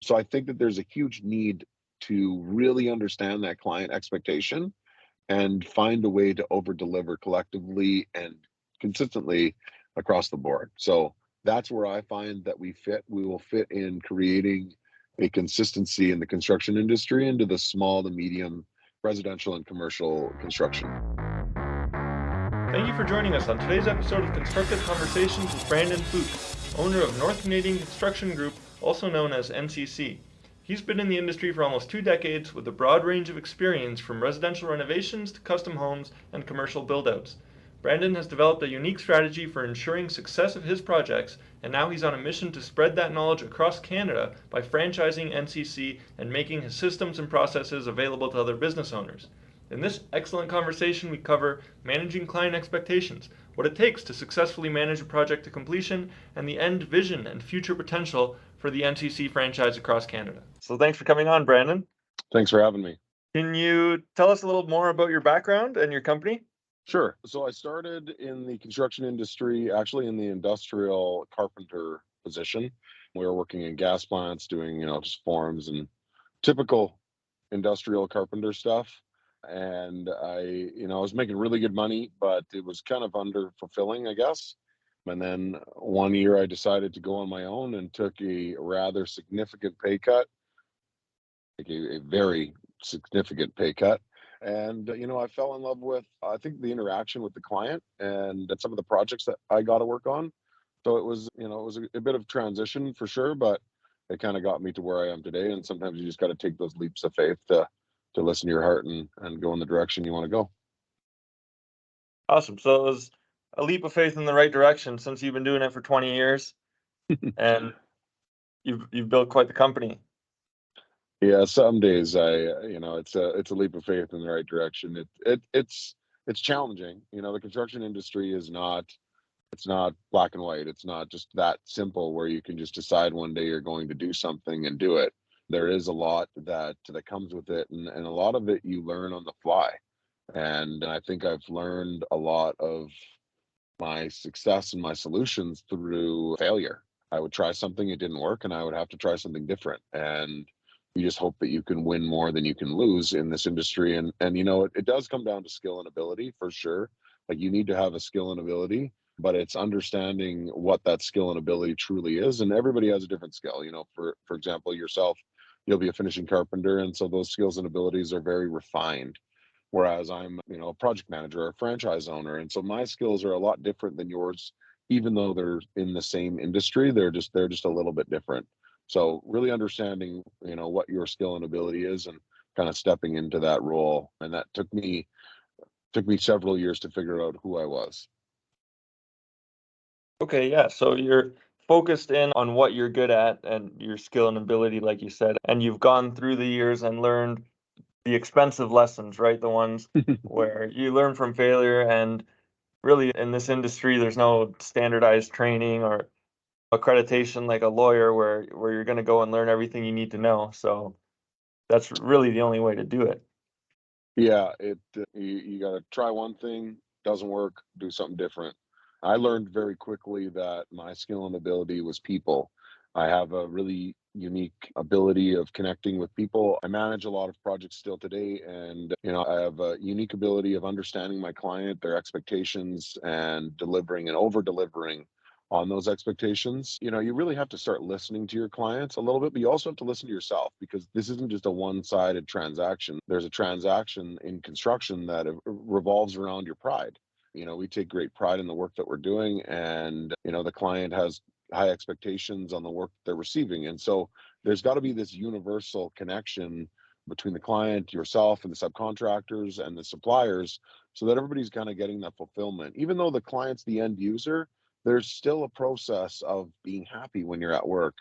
So I think that there's a huge need to really understand that client expectation and find a way to over deliver collectively and consistently across the board. So that's where I find that we will fit in creating a consistency in the construction industry into the small to medium residential and commercial construction. Thank you for joining us on today's episode of Constructive Conversations with Brandon Fukes, owner of North Canadian Construction Group, also known as NCC. He's been in the industry for almost 2 decades with a broad range of experience from residential renovations to custom homes and commercial build-outs. Brandon has developed a unique strategy for ensuring success of his projects, and now he's on a mission to spread that knowledge across Canada by franchising NCC and making his systems and processes available to other business owners. In this excellent conversation, we cover managing client expectations, what it takes to successfully manage a project to completion, and the end vision and future potential for the NCC franchise across Canada. So thanks for coming on, Brandon. Thanks for having me. Can you tell us a little more about your background and your company? Sure. So I started in the construction industry, actually in the industrial carpenter position. We were working in gas plants, doing, just forms and typical industrial carpenter stuff. And I was making really good money, but it was kind of under fulfilling, I guess. And then one year I decided to go on my own and took a rather significant pay cut, like a very significant pay cut. And, I fell in love with, I think, the interaction with the client and some of the projects that I got to work on. So it was a bit of transition for sure, but it kind of got me to where I am today. And sometimes you just got to take those leaps of faith to listen to your heart and go in the direction you want to go. Awesome. So it was a leap of faith in the right direction since you've been doing it for 20 years and you've built quite the company. Yeah, some days it's a leap of faith in the right direction. It's challenging. The construction industry is not it's not black and white. It's not just that simple where you can just decide one day you're going to do something and do it. There is a lot that comes with it, and a lot of it you learn on the fly. And I think I've learned a lot of my success and my solutions through failure. I would try something, it didn't work, and I would have to try something different. And you just hope that you can win more than you can lose in this industry. And it does come down to skill and ability for sure. Like you need to have a skill and ability, but it's understanding what that skill and ability truly is. And everybody has a different skill. For example, yourself, you'll be a finishing carpenter, and so those skills and abilities are very refined. Whereas I'm, a project manager or a franchise owner. And so my skills are a lot different than yours, even though they're in the same industry, they're just a little bit different. So really understanding, what your skill and ability is and kind of stepping into that role. And that took me several years to figure out who I was. Okay, yeah. So you're focused in on what you're good at and your skill and ability, like you said, and you've gone through the years and learned the expensive lessons, right? The ones where you learn from failure. And really, in this industry, there's no standardized training or accreditation like a lawyer where you're going to go and learn everything you need to know. So that's really the only way to do it. Yeah, you got to try one thing, doesn't work, do something different. I learned very quickly that my skill and ability was people. I have a really unique ability of connecting with people. I manage a lot of projects still today, and I have a unique ability of understanding my client, their expectations, and delivering and over delivering on those expectations. You really have to start listening to your clients a little bit, but you also have to listen to yourself because this isn't just a one-sided transaction. There's a transaction in construction that revolves around your pride. We take great pride in the work that we're doing, and the client has high expectations on the work they're receiving. And so there's got to be this universal connection between the client, yourself, and the subcontractors and the suppliers so that everybody's kind of getting that fulfillment. Even though the client's the end user, there's still a process of being happy when you're at work.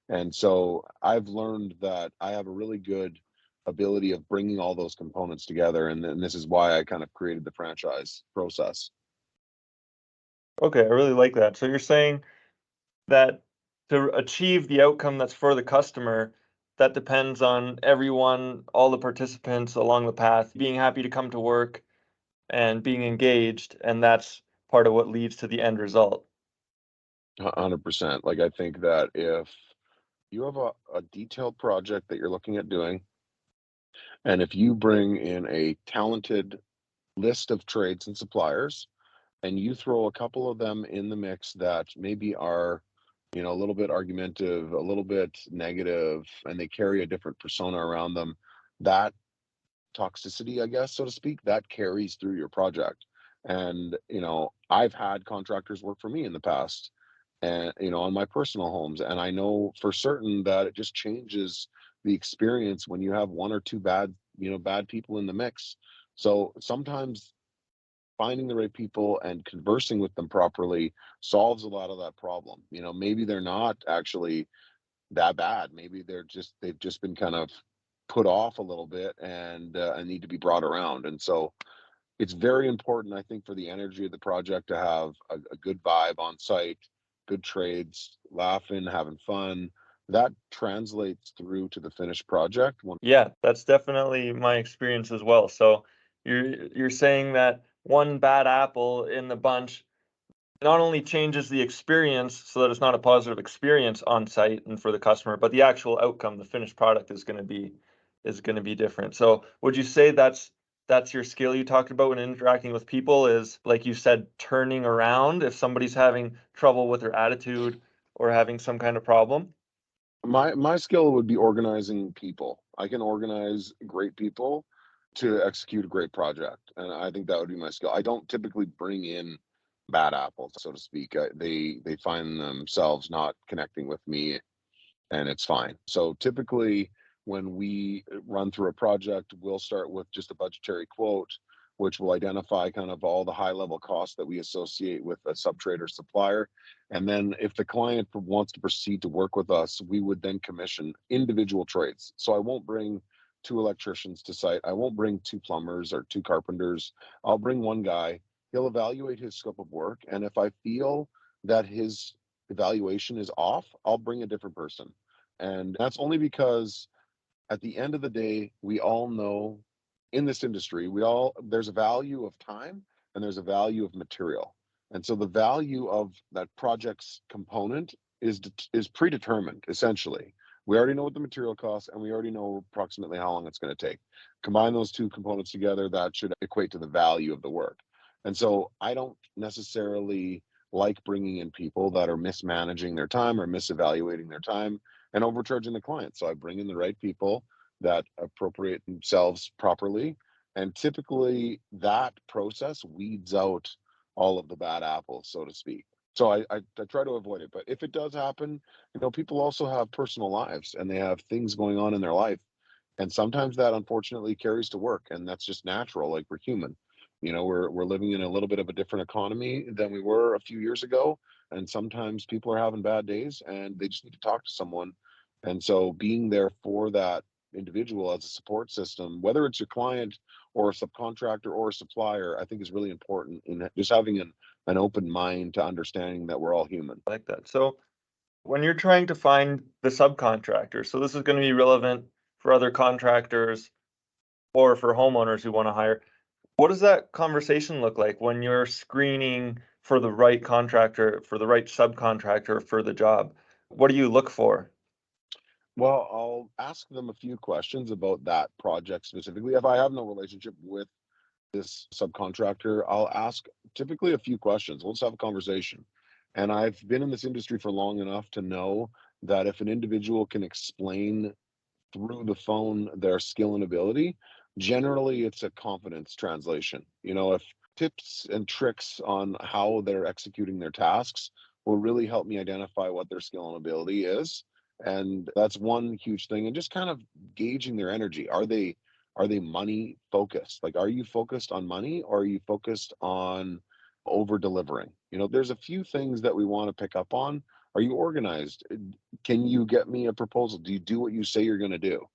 And so I've learned that I have a really good ability of bringing all those components together. And this is why I kind of created the franchise process. Okay, I really like that. So you're saying that to achieve the outcome that's for the customer, that depends on everyone, all the participants along the path, being happy to come to work and being engaged, and that's part of what leads to the end result. 100%. Like I think that if You have a detailed project that you're looking at doing, and if you bring in a talented list of trades and suppliers, and you throw a couple of them in the mix that maybe are, a little bit argumentative, a little bit negative, and they carry a different persona around them, that toxicity, I guess, so to speak, that carries through your project. And, I've had contractors work for me in the past and, on my personal homes. And I know for certain that it just changes the experience when you have one or two bad people in the mix. So sometimes finding the right people and conversing with them properly solves a lot of that problem. Maybe they're not actually that bad. Maybe they've just been kind of put off a little bit and need to be brought around. And so it's very important, I think, for the energy of the project to have a good vibe on site, good trades, laughing, having fun. That translates through to the finished project. Yeah, that's definitely my experience as well. So you're saying that one bad apple in the bunch not only changes the experience so that it's not a positive experience on site and for the customer, but the actual outcome, the finished product is going to be different. So would you say that's your skill you talked about when interacting with people is like you said, turning around if somebody's having trouble with their attitude or having some kind of problem? My skill would be organizing people. I can organize great people to execute a great project, and I think that would be my skill. I don't typically bring in bad apples, so to speak. They find themselves not connecting with me, and it's fine. So typically, when we run through a project, we'll start with just a budgetary quote, which will identify kind of all the high level costs that we associate with a subtrade or supplier. And then if the client wants to proceed to work with us, we would then commission individual trades. So I won't bring two electricians to site. I won't bring two plumbers or two carpenters. I'll bring one guy. He'll evaluate his scope of work. And if I feel that his evaluation is off, I'll bring a different person. And that's only because at the end of the day, we all know in this industry, there's a value of time and there's a value of material. And so the value of that project's component is predetermined essentially. We already know what the material costs and we already know approximately how long it's going to take. Combine those two components together, that should equate to the value of the work. And so I don't necessarily like bringing in people that are mismanaging their time or misevaluating their time and overcharging the client. So I bring in the right people that appropriate themselves properly. And typically that process weeds out all of the bad apples, so to speak. So I try to avoid it. But if it does happen, people also have personal lives and they have things going on in their life. And sometimes that unfortunately carries to work. And that's just natural. Like we're human. We're living in a little bit of a different economy than we were a few years ago. And sometimes people are having bad days and they just need to talk to someone. And so being there for that individual as a support system, whether it's your client or a subcontractor or a supplier, I think is really important in just having an open mind to understanding that we're all human. I like that. So when you're trying to find the subcontractor, so this is going to be relevant for other contractors or for homeowners who want to hire. What does that conversation look like when you're screening for the right contractor, for the right subcontractor for the job? What do you look for? Well, I'll ask them a few questions about that project specifically. If I have no relationship with this subcontractor, I'll ask typically a few questions. We'll just have a conversation. And I've been in this industry for long enough to know that if an individual can explain through the phone their skill and ability, generally it's a confidence translation. If tips and tricks on how they're executing their tasks will really help me identify what their skill and ability is. And that's one huge thing. And just kind of gauging their energy. Are they money focused? Like, are you focused on money or are you focused on over delivering? There's a few things that we want to pick up on. Are you organized? Can you get me a proposal? Do you do what you say you're going to do?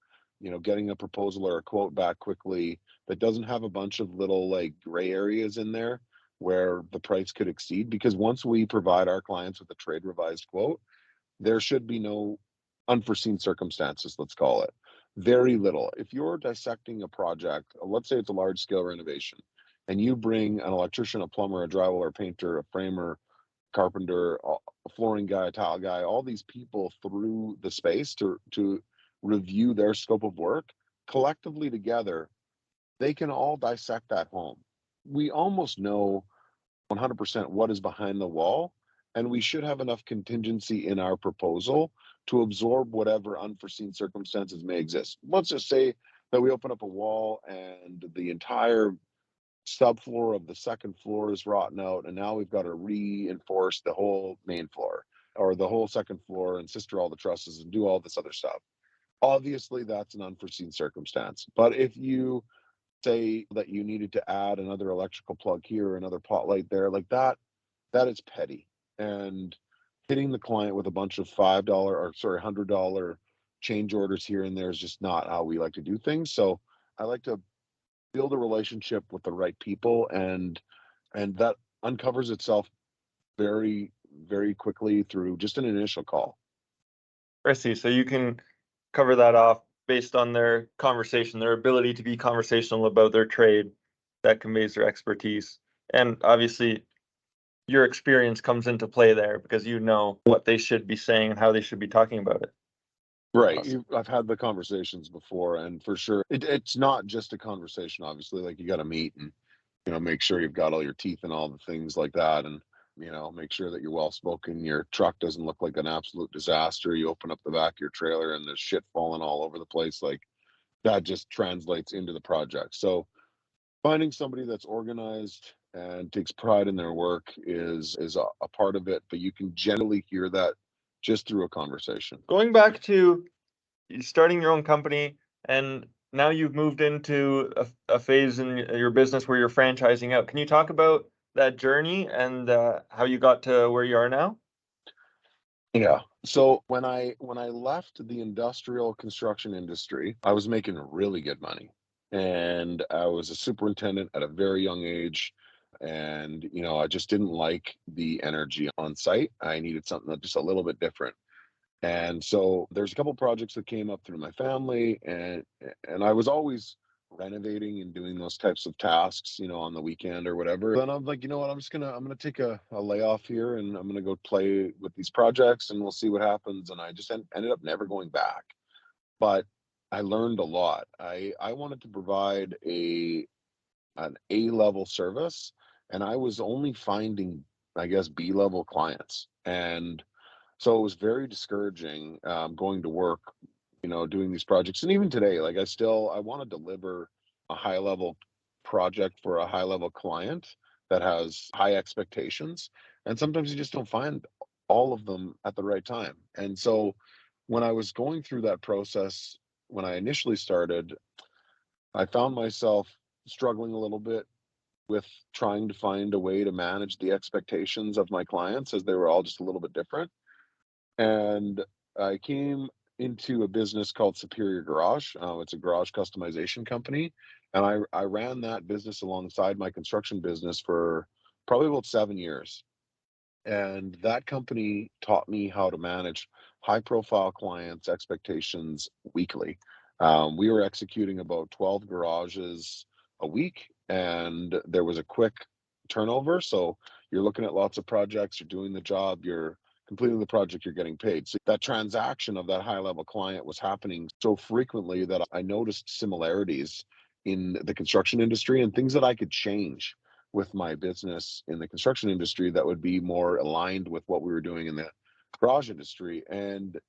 Getting a proposal or a quote back quickly that doesn't have a bunch of little like gray areas in there where the price could exceed. Because once we provide our clients with a trade revised quote, there should be no unforeseen circumstances, let's call it. Very little. If you're dissecting a project, let's say it's a large scale renovation, and you bring an electrician, a plumber, a drywall, or painter, a framer, carpenter, a flooring guy, a tile guy, all these people through the space to review their scope of work collectively together. They can all dissect that home. We almost know 100% what is behind the wall, and we should have enough contingency in our proposal to absorb whatever unforeseen circumstances may exist. Let's just say that we open up a wall and the entire subfloor of the second floor is rotten out, and now we've got to reinforce the whole main floor or the whole second floor and sister all the trusses and do all this other stuff. Obviously, that's an unforeseen circumstance. But if you say that you needed to add another electrical plug here, another pot light there, like that is petty. And hitting the client with a bunch of $100 change orders here and there is just not how we like to do things. So I like to build a relationship with the right people, and that uncovers itself very, very quickly through just an initial call. I see. So you can cover that off based on their conversation, their ability to be conversational about their trade that conveys their expertise. And obviously, your experience comes into play there because you know what they should be saying and how they should be talking about it. Right. Awesome. I've had the conversations before, and for sure, it's not just a conversation. Obviously, like you got to meet and make sure you've got all your teeth and all the things like that, and make sure that you're well spoken. Your truck doesn't look like an absolute disaster. You open up the back of your trailer and there's shit falling all over the place. Like that just translates into the project. So finding somebody that's organized and takes pride in their work is a part of it, but you can generally hear that just through a conversation. Going back to starting your own company, and now you've moved into a phase in your business where you're franchising out. Can you talk about that journey and how you got to where you are now? Yeah. So when I left the industrial construction industry, I was making really good money. And I was a superintendent at a very young age. And, I just didn't like the energy on site. I needed something that just a little bit different. And so there's a couple projects that came up through my family, and I was always renovating and doing those types of tasks, on the weekend or whatever. Then I'm like, you know what, I'm gonna take a layoff here, and I'm gonna go play with these projects, and we'll see what happens. And I just ended up never going back. But I learned a lot. I wanted to provide an A-level service, and I was only finding, I guess, B-level clients. And so it was very discouraging, going to work, doing these projects. And even today, like I want to deliver a high level project for a high level client that has high expectations. And sometimes you just don't find all of them at the right time. And so when I was going through that process, when I initially started, I found myself struggling a little bit with trying to find a way to manage the expectations of my clients, as they were all just a little bit different. And I came into a business called Superior Garage. It's a garage customization company, and I ran that business alongside my construction business for probably about 7 years. And that company taught me how to manage high profile clients' expectations weekly. We were executing about 12 garages a week, and there was a quick turnover. So you're looking at lots of projects, you're doing the job, you're completing the project, you're getting paid. So that transaction of that high level client was happening so frequently that I noticed similarities in the construction industry and things that I could change with my business in the construction industry that would be more aligned with what we were doing in the garage industry. And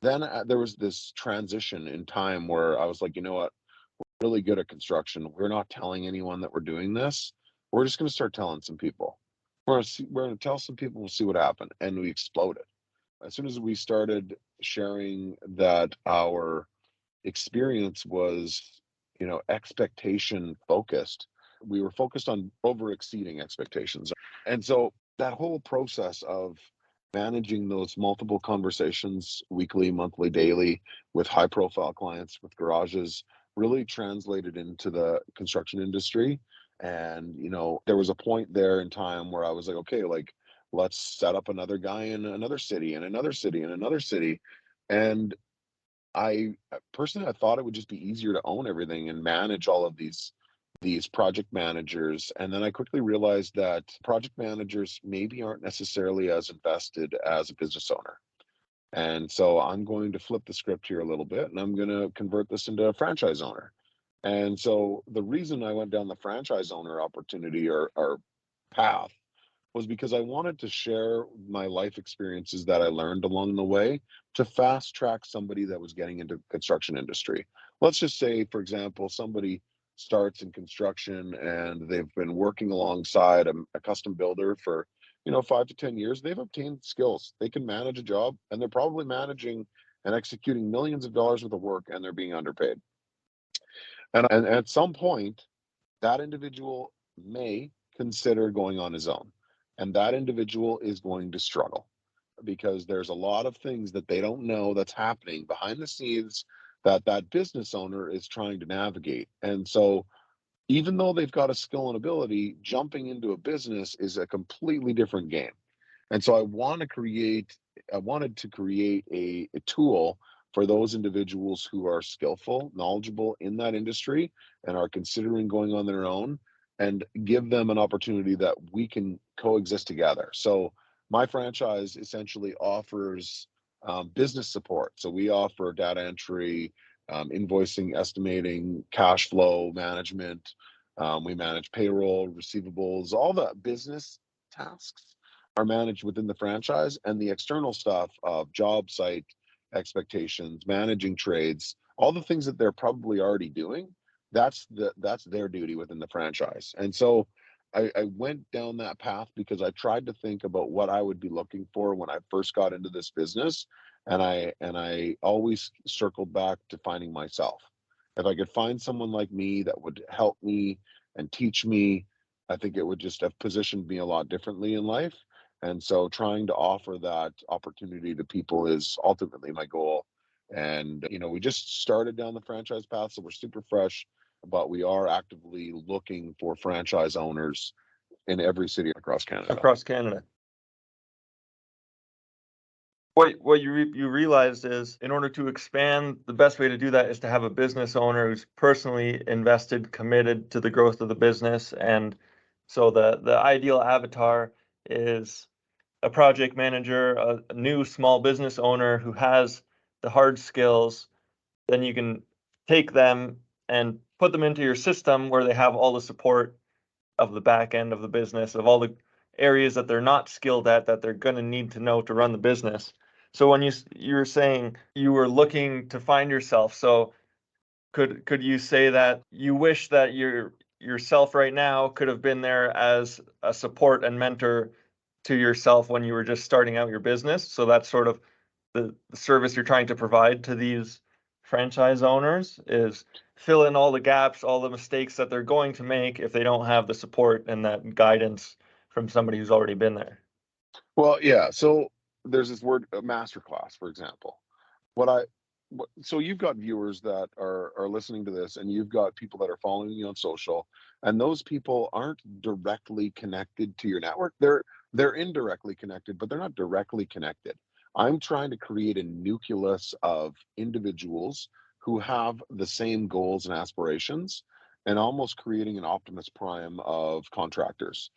then there was this transition in time where I was like, you know what, we're really good at construction. We're not telling anyone that we're doing this. We're just going to start telling some people. We're going to tell some people, we'll see what happened. And we exploded. As soon as we started sharing that our experience was, expectation focused, we were focused on over exceeding expectations. And so that whole process of managing those multiple conversations weekly, monthly, daily with high profile clients with garages really translated into the construction industry. And, there was a point there in time where I was like, okay, like let's set up another guy in another city and another city and another city. And I personally, I thought it would just be easier to own everything and manage all of these these project managers. And then I quickly realized that project managers maybe aren't necessarily as invested as a business owner. And so I'm going to flip the script here a little bit and I'm going to convert this into a franchise owner. And so the reason I went down the franchise owner opportunity or path was because I wanted to share my life experiences that I learned along the way to fast track somebody that was getting into the construction industry. Let's just say, for example, somebody starts in construction and they've been working alongside a custom builder for 5 to 10 years. They've obtained skills. They can manage a job, and they're probably managing and executing millions of dollars worth of work, and they're being underpaid. And at some point, that individual may consider going on his own. And that individual is going to struggle because there's a lot of things that they don't know that's happening behind the scenes that that business owner is trying to navigate. And so even though they've got a skill and ability, jumping into a business is a completely different game. And so I wanted to create a tool for those individuals who are skillful, knowledgeable in that industry and are considering going on their own and give them an opportunity that we can coexist together. So my franchise essentially offers business support. So we offer data entry, invoicing, estimating, cash flow management. We manage payroll, receivables, all the business tasks are managed within the franchise, and the external stuff of job site expectations, managing trades, all the things that they're probably already doing, that's their duty within the franchise. And so I went down that path because I tried to think about what I would be looking for when I first got into this business. And I always circled back to finding myself. If I could find someone like me that would help me and teach me, I think it would just have positioned me a lot differently in life. And so trying to offer that opportunity to people is ultimately my goal. And, we just started down the franchise path, so we're super fresh, but we are actively looking for franchise owners in every city across Canada. Across Canada. What you realized is in order to expand, the best way to do that is to have a business owner who's personally invested, committed to the growth of the business. And so the ideal avatar is a project manager, a new small business owner who has the hard skills. Then you can take them and put them into your system where they have all the support of the back end of the business, of all the areas that they're not skilled at that they're going to need to know to run the business. So when you were saying you were looking to find yourself, so could you say that you wish that yourself right now could have been there as a support and mentor to yourself when you were just starting out your business? So that's sort of the service you're trying to provide to these franchise owners, is fill in all the gaps, all the mistakes that they're going to make if they don't have the support and that guidance from somebody who's already been there. Well, yeah. So there's this word masterclass, for example. So you've got viewers that are listening to this, and you've got people that are following you on social, and those people aren't directly connected to your network. They're indirectly connected, but they're not directly connected. I'm trying to create a nucleus of individuals who have the same goals and aspirations, and almost creating an Optimus Prime of contractors.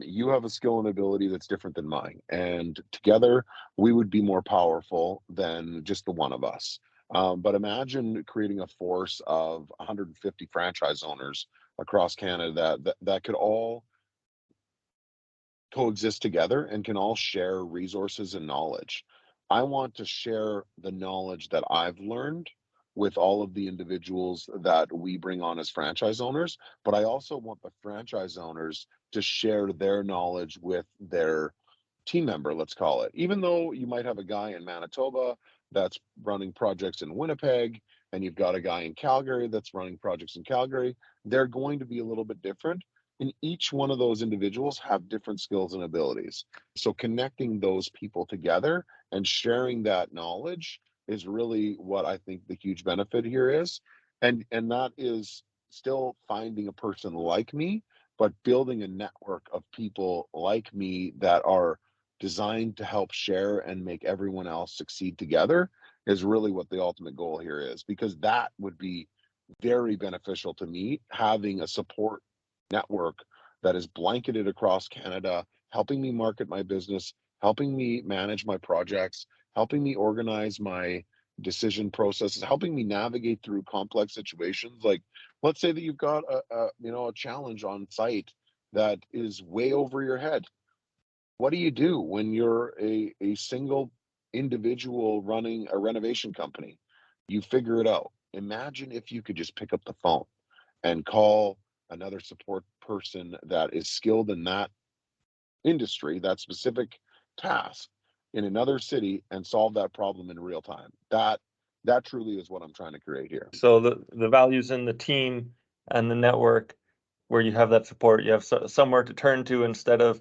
You have a skill and ability that's different than mine, and together we would be more powerful than just the one of us. But imagine creating a force of 150 franchise owners across Canada that could all coexist together and can all share resources and knowledge. I want to share the knowledge that I've learned with all of the individuals that we bring on as franchise owners, but I also want the franchise owners to share their knowledge with their team member, let's call it. Even though you might have a guy in Manitoba that's running projects in Winnipeg, and you've got a guy in Calgary that's running projects in Calgary, they're going to be a little bit different. And each one of those individuals have different skills and abilities. So connecting those people together and sharing that knowledge is really what I think the huge benefit here is. And that is still finding a person like me, but building a network of people like me that are designed to help share and make everyone else succeed together is really what the ultimate goal here is, because that would be very beneficial to me having a support network that is blanketed across Canada, helping me market my business, helping me manage my projects, helping me organize my decision processes, helping me navigate through complex situations. Like, let's say that you've got a challenge on site that is way over your head. What do you do when you're a single individual running a renovation company? You figure it out. Imagine if you could just pick up the phone and call another support person that is skilled in that industry, that specific task in another city, and solve that problem in real time. That truly is what I'm trying to create here. So the values in the team and the network where you have that support, you have somewhere to turn to instead of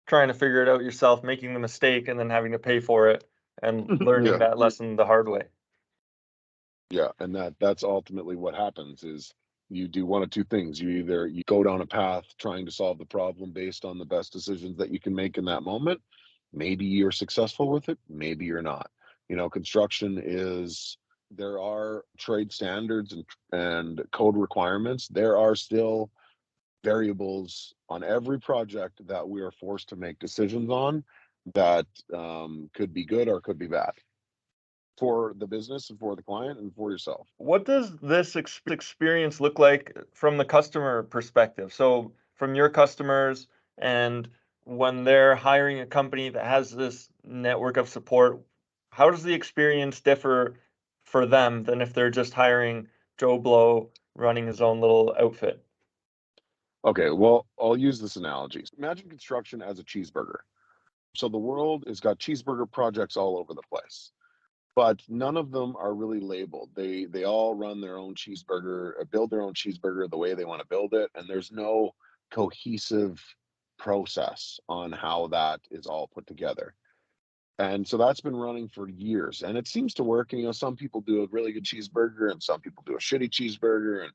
trying to figure it out yourself, making the mistake and then having to pay for it and learning Yeah, that lesson the hard way. yeah, and that's ultimately what happens is you do one of two things. You go down a path trying to solve the problem based on the best decisions that you can make in that moment. Maybe you're successful with it, maybe you're not. Construction is there are trade standards and code requirements. There are still variables on every project that we are forced to make decisions on that could be good or could be bad for the business and for the client and for yourself. What does this experience look like from the customer perspective? So, from your customers, and when they're hiring a company that has this network of support, how does the experience differ for them than if they're just hiring Joe Blow running his own little outfit? Okay, well, I'll use this analogy. Imagine construction as a cheeseburger. So the world has got cheeseburger projects all over the place, but none of them are really labeled. They all run their own cheeseburger, build their own cheeseburger the way they want to build it, and there's no cohesive process on how that is all put together. And so that's been running for years and it seems to work. Some people do a really good cheeseburger and some people do a shitty cheeseburger. And,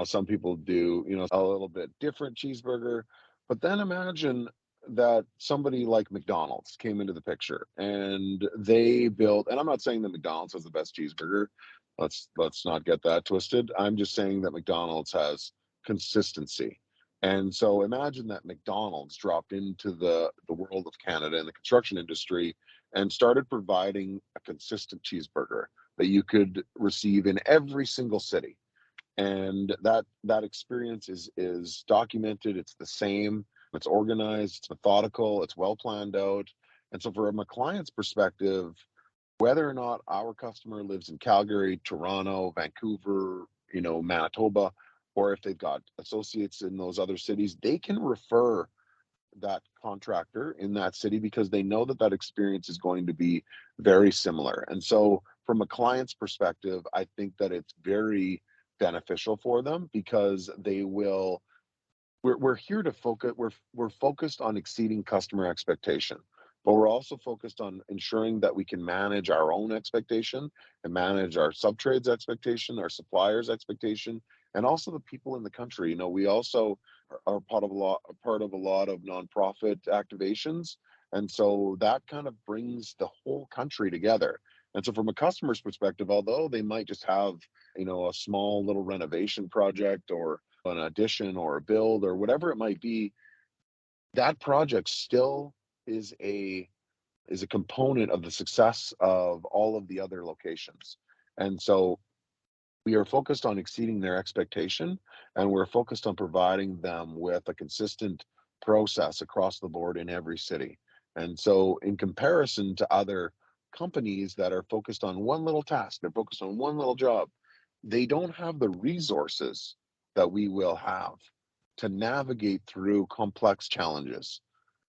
some people do, a little bit different cheeseburger. But then imagine that somebody like McDonald's came into the picture and they built, and I'm not saying that McDonald's has the best cheeseburger. Let's not get that twisted. I'm just saying that McDonald's has consistency. And so imagine that McDonald's dropped into the world of Canada and the construction industry and started providing a consistent cheeseburger that you could receive in every single city. And that experience is documented. It's the same. It's organized. It's methodical. It's well planned out. And so, from a client's perspective, whether or not our customer lives in Calgary, Toronto, Vancouver, Manitoba, or if they've got associates in those other cities, they can refer that contractor in that city because they know that experience is going to be very similar. And so from a client's perspective, I think that it's very beneficial for them because we're here to focus. We're focused on exceeding customer expectation, but we're also focused on ensuring that we can manage our own expectation and manage our subtrades expectation, our suppliers expectation, and also the people in the country. We also are part of a lot of nonprofit activations, and so that kind of brings the whole country together. And so, from a customer's perspective, although they might just have a small little renovation project or an addition or a build or whatever it might be, that project still is a component of the success of all of the other locations. And so we are focused on exceeding their expectation and we're focused on providing them with a consistent process across the board in every city. And so in comparison to other companies that are focused on one little task, they're focused on one little job, they don't have the resources that we will have to navigate through complex challenges.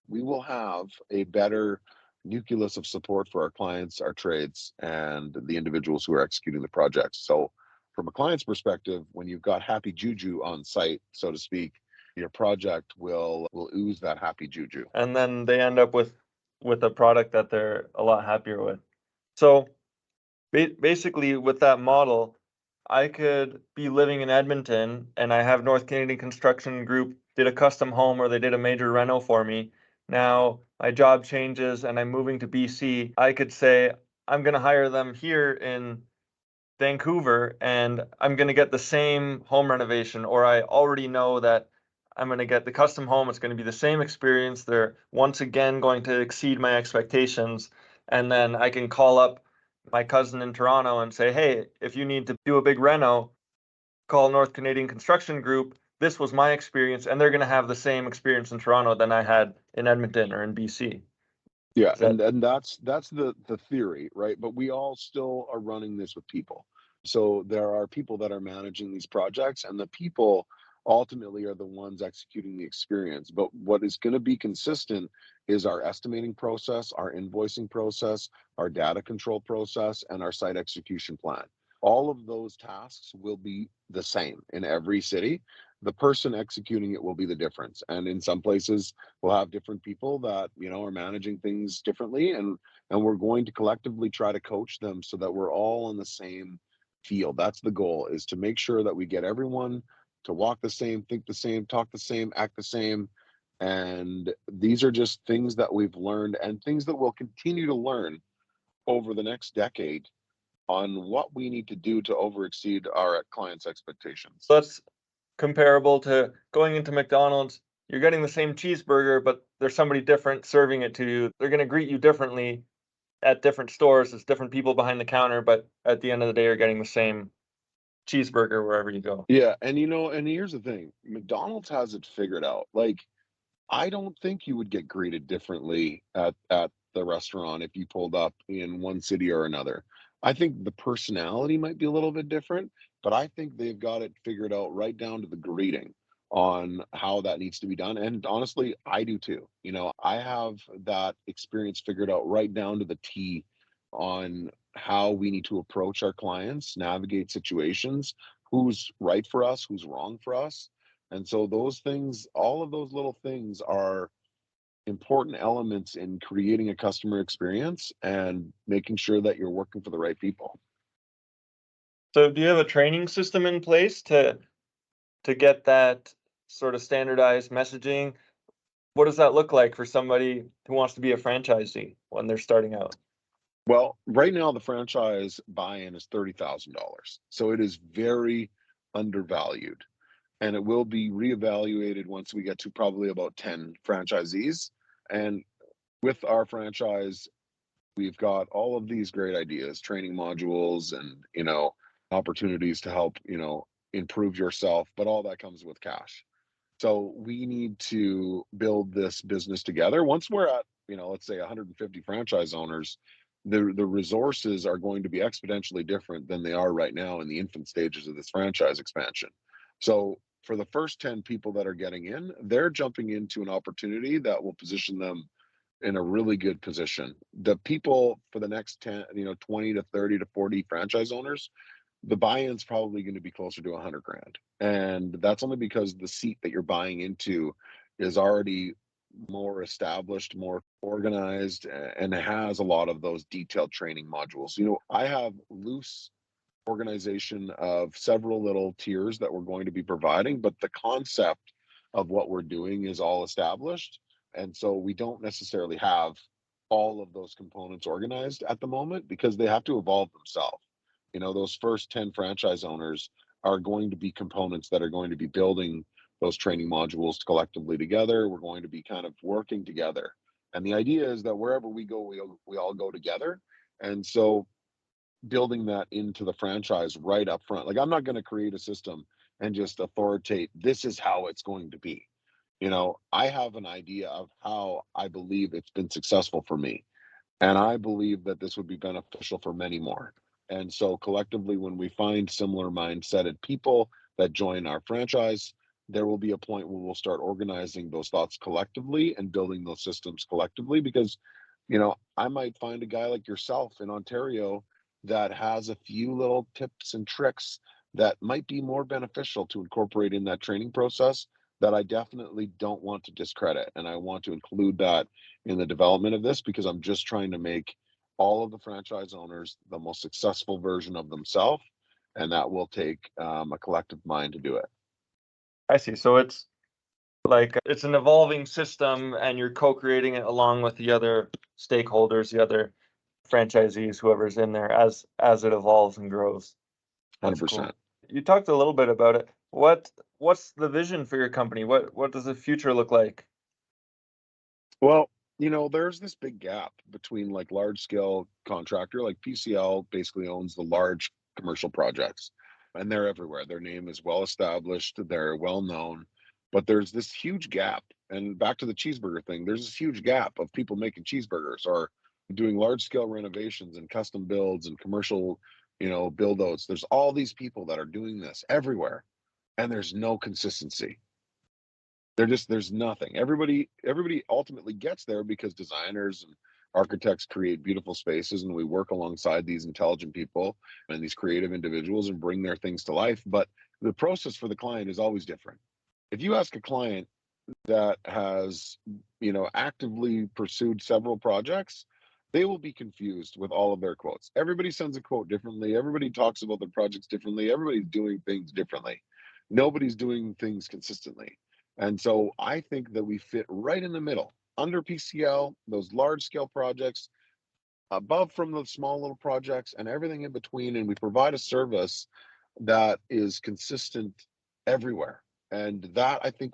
We will have a better nucleus of support for our clients, our trades, and the individuals who are executing the projects. So, from a client's perspective, when you've got happy juju on site, so to speak, your project will ooze that happy juju. And then they end up with a product that they're a lot happier with. So, basically, with that model, I could be living in Edmonton and I have North Canadian Construction Group did a custom home or they did a major reno for me. Now my job changes and I'm moving to BC. I could say I'm going to hire them here in Vancouver and I'm going to get the same home renovation, or I already know that I'm going to get the custom home. It's going to be the same experience. They're once again going to exceed my expectations. And then I can call up my cousin in Toronto and say, hey, if you need to do a big reno, call North Canadian Construction Group. This was my experience, and they're going to have the same experience in Toronto than I had in Edmonton or in BC. Yeah, Is that and that's the theory, right? But we all still are running this with people. So there are people that are managing these projects, and the people ultimately are the ones executing the experience. But what is going to be consistent is our estimating process, our invoicing process, our data control process, and our site execution plan. All of those tasks will be the same in every city. The person executing it will be the difference. And in some places, we'll have different people that are managing things differently, and we're going to collectively try to coach them so that we're all on the same field. That's the goal, is to make sure that we get everyone to walk the same, think the same, talk the same, act the same. And these are just things that we've learned and things that we'll continue to learn over the next decade on what we need to do to overexceed our clients' expectations. that's comparable to going into McDonald's? You're getting the same cheeseburger, but there's somebody different serving it to you. They're going to greet you differently at different stores. There's different people behind the counter, but at the end of the day, you're getting the same cheeseburger wherever you go. Yeah, and here's the thing, McDonald's has it figured out. Like, I don't think you would get greeted differently at the restaurant if you pulled up in one city or another. I think the personality might be a little bit different, but I think they've got it figured out right down to the greeting on how that needs to be done. And honestly, I do too. I have that experience figured out right down to the T on how we need to approach our clients, navigate situations, who's right for us, who's wrong for us. And so those things, all of those little things are important elements in creating a customer experience and making sure that you're working for the right people. So do you have a training system in place to get that sort of standardized messaging? What does that look like for somebody who wants to be a franchisee when they're starting out? Well, right now the franchise buy-in is $30,000. So it is very undervalued, and it will be reevaluated once we get to probably about 10 franchisees. And with our franchise, we've got all of these great ideas, training modules and, opportunities to help, improve yourself, but all that comes with cash. So we need to build this business together. Once we're at, let's say 150 franchise owners, the resources are going to be exponentially different than they are right now in the infant stages of this franchise expansion. So for the first 10 people that are getting in, they're jumping into an opportunity that will position them in a really good position. The people for the next 10, 20 to 30 to 40 franchise owners, the buy-in's probably going to be closer to 100 grand. And that's only because the seat that you're buying into is already more established, more organized, and has a lot of those detailed training modules. I have loose organization of several little tiers that we're going to be providing, but the concept of what we're doing is all established. And so we don't necessarily have all of those components organized at the moment because they have to evolve themselves. Those first 10 franchise owners are going to be components that are going to be building those training modules collectively together. We're going to be kind of working together. And the idea is that wherever we go, we all go together. And so building that into the franchise right up front. Like, I'm not going to create a system and just authoritate this is how it's going to be. I have an idea of how I believe it's been successful for me. And I believe that this would be beneficial for many more. And so collectively, when we find similar mindseted people that join our franchise, there will be a point where we'll start organizing those thoughts collectively and building those systems collectively. Because, I might find a guy like yourself in Ontario that has a few little tips and tricks that might be more beneficial to incorporate in that training process that I definitely don't want to discredit. And I want to include that in the development of this because I'm just trying to make all of the franchise owners the most successful version of themselves. And that will take a collective mind to do it. I see. So it's like it's an evolving system and you're co-creating it along with the other stakeholders, the other franchisees, whoever's in there as it evolves and grows. That's 100%. cool. You talked a little bit about it. What's the vision for your company? What does the future look like? Well, there's this big gap between like large scale contractor, like PCL basically owns the large commercial projects and they're everywhere. Their name is well established, they're well known, but there's this huge gap. And back to the cheeseburger thing, there's this huge gap of people making cheeseburgers or doing large scale renovations and custom builds and commercial, build outs. There's all these people that are doing this everywhere and there's no consistency. There's nothing. Everybody ultimately gets there because designers and architects create beautiful spaces and we work alongside these intelligent people and these creative individuals and bring their things to life, but the process for the client is always different. If you ask a client that has, actively pursued several projects, they will be confused with all of their quotes. Everybody sends a quote differently, everybody talks about their projects differently, everybody's doing things differently. Nobody's doing things consistently. And so I think that we fit right in the middle under PCL, those large scale projects, above from the small little projects, and everything in between. And we provide a service that is consistent everywhere. And that I think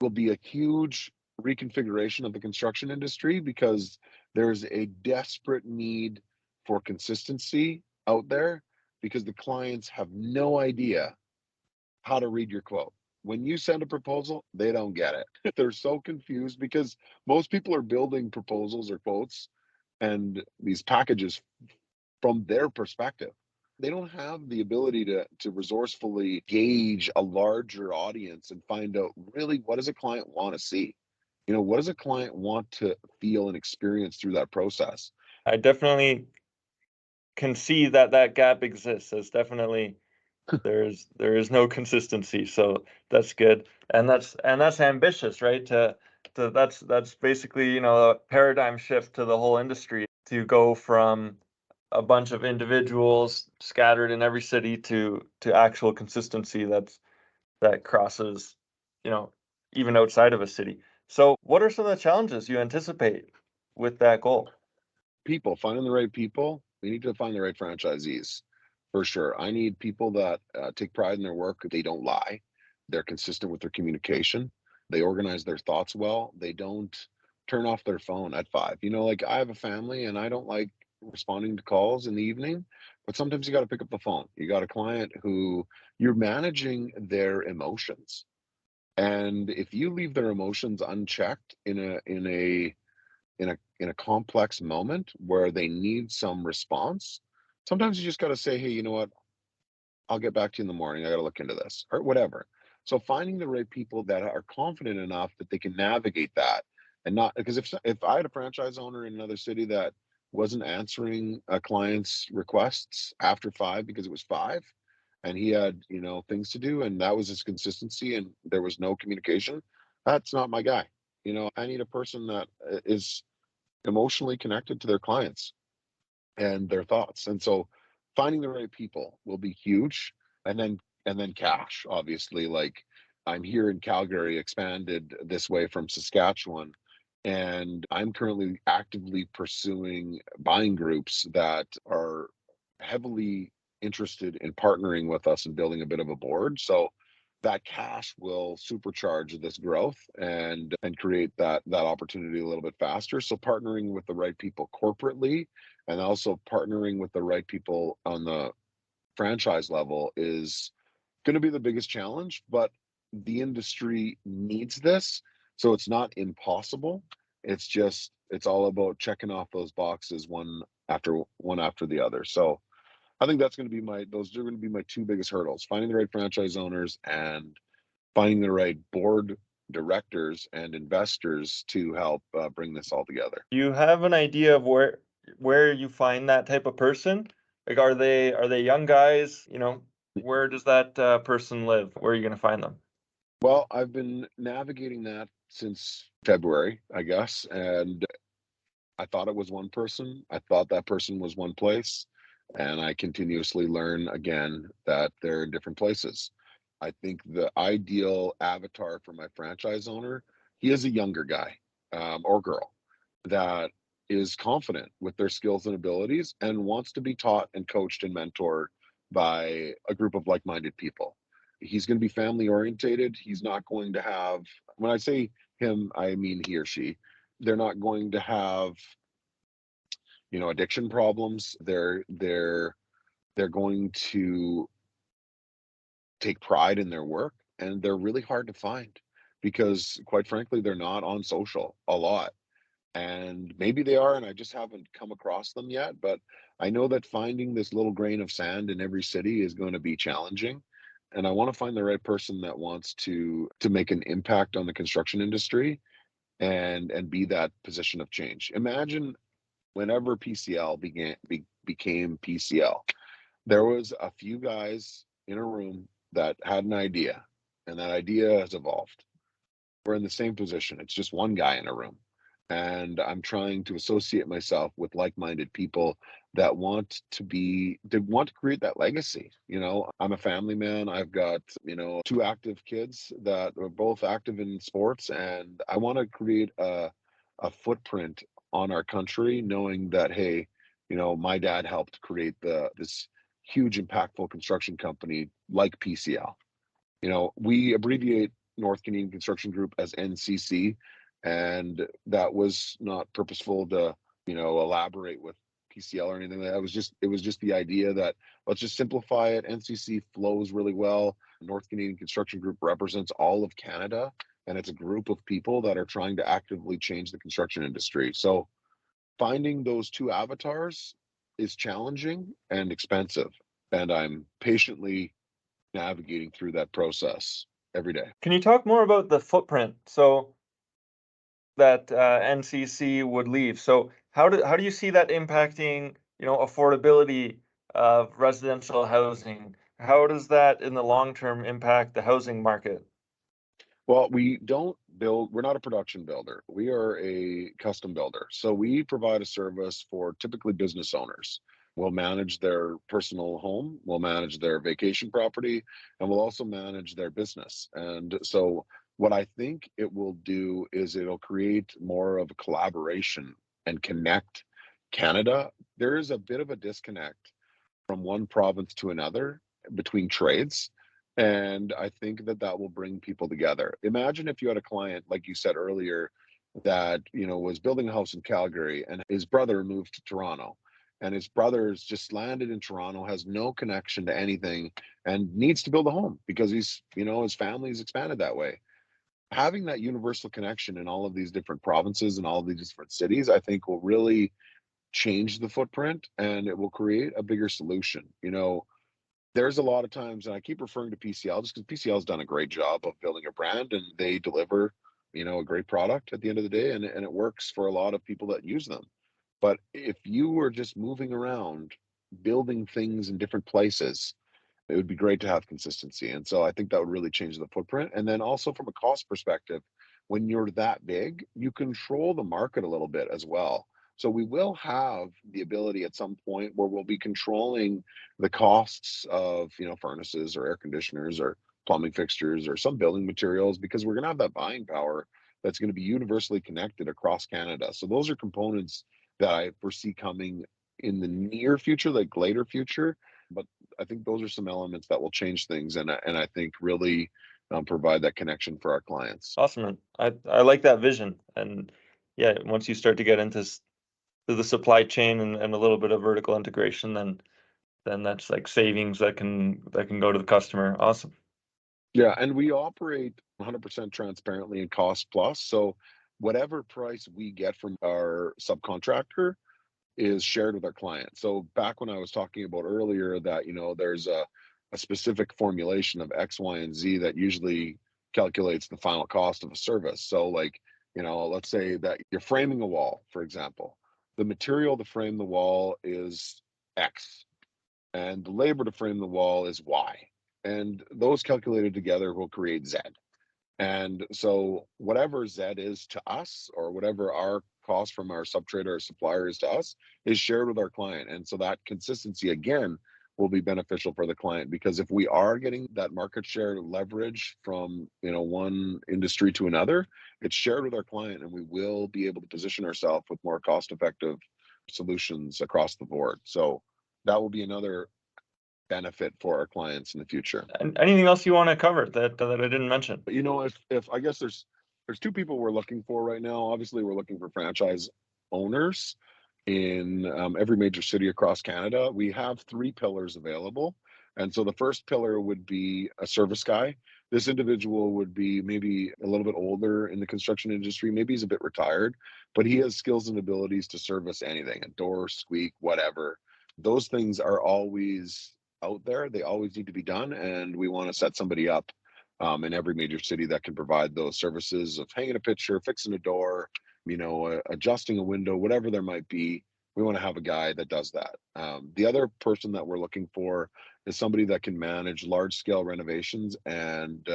will be a huge reconfiguration of the construction industry because there's a desperate need for consistency out there because the clients have no idea how to read your quote. When you send a proposal, they don't get it. They're so confused because most people are building proposals or quotes and these packages from their perspective. They don't have the ability to resourcefully gauge a larger audience and find out really what does a client want to see? What does a client want to feel and experience through that process? I definitely can see that that gap exists. There's definitely there is no consistency, so that's good, and that's ambitious, right? To that's basically a paradigm shift to the whole industry to go from a bunch of individuals scattered in every city to actual consistency that crosses, you know, even outside of a city. So, what are some of the challenges you anticipate with that goal? People, finding the right people. We need to find the right franchisees for sure. I need people that take pride in their work. They don't lie. They're consistent with their communication. They organize their thoughts well. They don't turn off their phone at 5. Like I have a family and I don't like responding to calls in the evening, but sometimes you got to pick up the phone. You got a client who you're managing their emotions. And if you leave their emotions unchecked in a complex moment where they need some response, sometimes you just got to say, hey, you know what, I'll get back to you in the morning, I got to look into this or whatever. So finding the right people that are confident enough that they can navigate that and not because if I had a franchise owner in another city that wasn't answering a client's requests after 5 because it was 5 and he had things to do and that was his consistency and there was no communication, that's not my guy. I need a person that is emotionally connected to their clients and their thoughts. And so finding the right people will be huge. And then cash, obviously. Like I'm here in Calgary, expanded this way from Saskatchewan. And I'm currently actively pursuing buying groups that are heavily interested in partnering with us and building a bit of a board. So that cash will supercharge this growth and create that opportunity a little bit faster. So partnering with the right people corporately and also partnering with the right people on the franchise level is going to be the biggest challenge, but the industry needs this. So it's not impossible. It's all about checking off those boxes one after the other. So I think those are going to be my two biggest hurdles: finding the right franchise owners and finding the right board directors and investors to help bring this all together. Do you have an idea of where you find that type of person? Like, are they young guys? Where does that person live? Where are you gonna find them? Well, I've been navigating that since February, I guess, and I thought it was one person. I thought that person was one place, and I continuously learn again that they're in different places. I think the ideal avatar for my franchise owner, he is a younger guy or girl that is confident with their skills and abilities and wants to be taught and coached and mentored by a group of like-minded people. He's going to be family orientated. He's not going to have, when I say him, I mean he or she. They're not going to have, addiction problems. They're going to take pride in their work, and they're really hard to find because quite frankly they're not on social a lot, and maybe they are and I just haven't come across them yet. But I know that finding this little grain of sand in every city is going to be challenging, and I want to find the right person that wants to make an impact on the construction industry and be that position of change. Imagine whenever became PCL, there was a few guys in a room that had an idea, and that idea has evolved. We're in the same position. It's just one guy in a room. And I'm trying to associate myself with like-minded people that want to create that legacy. I'm a family man. I've got, two active kids that are both active in sports, and I want to create a footprint on our country, knowing that, hey, my dad helped create this huge impactful construction company like PCL. We abbreviate North Canadian Construction Group as NCC, and that was not purposeful to, elaborate with PCL or anything. It was just the idea that let's just simplify it. NCC flows really well. North Canadian Construction Group represents all of Canada, and it's a group of people that are trying to actively change the construction industry. So finding those two avatars is challenging and expensive, and I'm patiently navigating through that process every day. Can you talk more about the footprint so that NCC would leave? So how do you see that impacting, affordability of residential housing? How does that in the long term impact the housing market? Well, we're not a production builder. We are a custom builder. So we provide a service for typically business owners. We'll manage their personal home, we'll manage their vacation property, and we'll also manage their business. And so what I think it will do is it'll create more of a collaboration and connect Canada. There is a bit of a disconnect from one province to another between trades. And I think that will bring people together. Imagine if you had a client, like you said earlier, that, was building a house in Calgary and his brother moved to Toronto. And his brother's just landed in Toronto, has no connection to anything, and needs to build a home because his family's expanded that way. Having that universal connection in all of these different provinces and all of these different cities, I think will really change the footprint, and it will create a bigger solution. There's a lot of times, and I keep referring to PCL just because PCL has done a great job of building a brand, and they deliver, a great product at the end of the day, and it works for a lot of people that use them. But if you were just moving around, building things in different places, it would be great to have consistency. And so I think that would really change the footprint. And then also from a cost perspective, when you're that big, you control the market a little bit as well. So we will have the ability at some point where we'll be controlling the costs of, furnaces or air conditioners or plumbing fixtures or some building materials, because we're going to have that buying power that's going to be universally connected across Canada. So those are components that I foresee coming in the near future, like later future. But I think those are some elements that will change things, and I think really provide that connection for our clients. Awesome, man. I like that vision. And yeah, once you start to get into to the supply chain and a little bit of vertical integration, then that's like savings that can go to the customer. Awesome. Yeah, and we operate 100% transparently and cost plus. So whatever price we get from our subcontractor is shared with our client. So back when I was talking about earlier that, there's a specific formulation of X, Y, and Z that usually calculates the final cost of a service. So like, let's say that you're framing a wall, for example. The material to frame the wall is X, and the labor to frame the wall is Y. And those calculated together will create Z. And so whatever Z is to us, or whatever our cost from our subtrader or supplier is to us, is shared with our client. And so that consistency again will be beneficial for the client, because if we are getting that market share leverage from, one industry to another, it's shared with our client, and we will be able to position ourselves with more cost effective solutions across the board. So that will be another benefit for our clients in the future. And anything else you want to cover that I didn't mention? But if I guess there's two people we're looking for right now. Obviously, we're looking for franchise owners in every major city across Canada. We have 3 pillars available. And so the first pillar would be a service guy. This individual would be maybe a little bit older in the construction industry. Maybe he's a bit retired, but he has skills and abilities to service anything, a door, squeak, whatever. Those things are always out there. They always need to be done. And we want to set somebody up in every major city that can provide those services of hanging a picture, fixing a door, adjusting a window, whatever there might be. We want to have a guy that does that. The other person that we're looking for is somebody that can manage large scale renovations and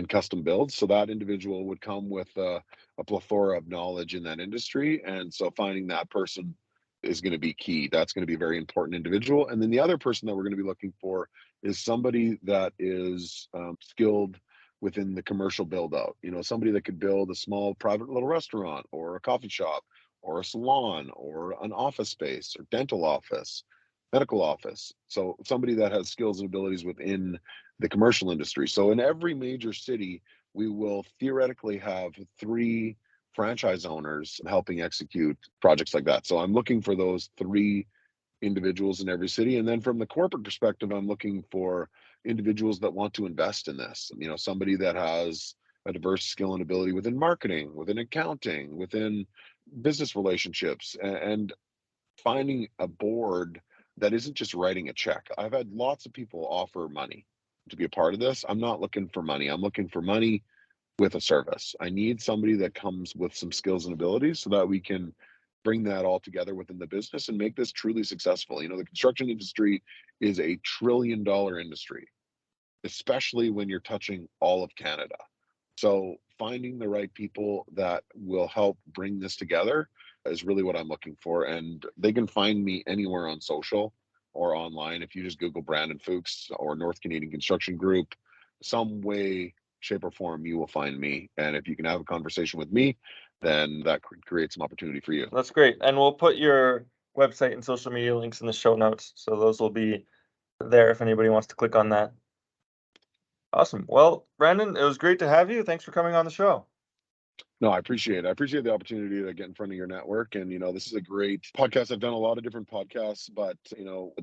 custom builds. So that individual would come with a plethora of knowledge in that industry. And so finding that person is going to be key. That's going to be a very important individual. And then the other person that we're going to be looking for is somebody that is skilled within the commercial build out. Somebody that could build a small private little restaurant or a coffee shop or a salon or an office space or dental office, medical office. So somebody that has skills and abilities within the commercial industry. So in every major city, we will theoretically have 3 franchise owners helping execute projects like that. So I'm looking for those 3 individuals in every city. And then from the corporate perspective, I'm looking for individuals that want to invest in this. Somebody that has a diverse skill and ability within marketing, within accounting, within business relationships, and finding a board that isn't just writing a check. I've had lots of people offer money to be a part of this. I'm not looking for money. I'm looking for money with a service. I need somebody that comes with some skills and abilities so that we can bring that all together within the business and make this truly successful. The construction industry is a $1 trillion industry, especially when you're touching all of Canada. So finding the right people that will help bring this together is really what I'm looking for. And they can find me anywhere on social or online. If you just Google Brandon Fukes or North Canadian Construction Group, some way, shape, or form, you will find me. And if you can have a conversation with me, then that could create some opportunity for you. That's great. And we'll put your website and social media links in the show notes. So those will be there if anybody wants to click on that. Awesome. Well, Brandon, it was great to have you. Thanks for coming on the show. No, I appreciate it. I appreciate the opportunity to get in front of your network. And, this is a great podcast. I've done a lot of different podcasts, but,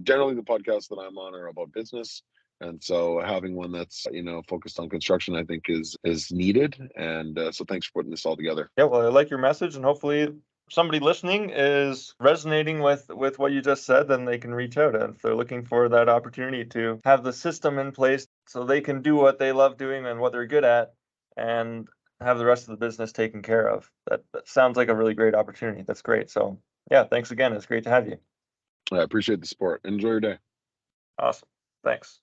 generally the podcasts that I'm on are about business. And so having one that's, focused on construction, I think is needed. And so thanks for putting this all together. Yeah, well, I like your message, and hopefully somebody listening is resonating with what you just said, then they can reach out. And if they're looking for that opportunity to have the system in place so they can do what they love doing and what they're good at and have the rest of the business taken care of. That sounds like a really great opportunity. That's great. So yeah, thanks again. It's great to have you. I appreciate the support. Enjoy your day. Awesome. Thanks.